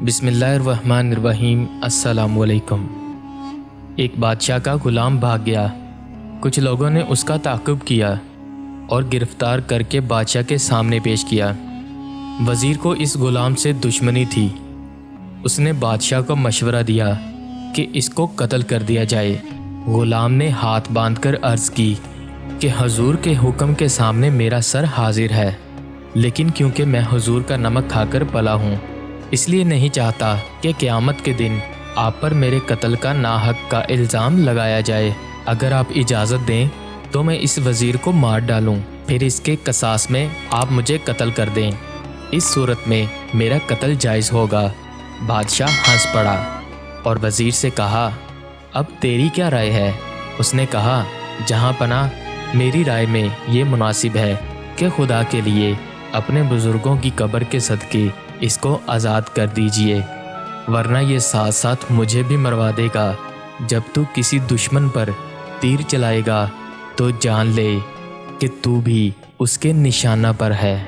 بسم اللہ الرحمن الرحیم۔ السلام علیکم۔ ایک بادشاہ کا غلام بھاگ گیا۔ کچھ لوگوں نے اس کا تعاقب کیا اور گرفتار کر کے بادشاہ کے سامنے پیش کیا۔ وزیر کو اس غلام سے دشمنی تھی۔ اس نے بادشاہ کو مشورہ دیا کہ اس کو قتل کر دیا جائے۔ غلام نے ہاتھ باندھ کر عرض کی کہ حضور کے حکم کے سامنے میرا سر حاضر ہے، لیکن کیونکہ میں حضور کا نمک کھا کر پلا ہوں، اس لیے نہیں چاہتا کہ قیامت کے دن آپ پر میرے قتل کا ناحق کا الزام لگایا جائے۔ اگر آپ اجازت دیں تو میں اس وزیر کو مار ڈالوں، پھر اس کے قصاص میں آپ مجھے قتل کر دیں۔ اس صورت میں میرا قتل جائز ہوگا۔ بادشاہ ہنس پڑا اور وزیر سے کہا، اب تیری کیا رائے ہے؟ اس نے کہا، جہاں پناہ میری رائے میں یہ مناسب ہے کہ خدا کے لیے اپنے بزرگوں کی قبر کے صدقے اس کو آزاد کر دیجئے، ورنہ یہ ساتھ ساتھ مجھے بھی مروا دے گا۔ جب تو کسی دشمن پر تیر چلائے گا تو جان لے کہ تو بھی اس کے نشانہ پر ہے۔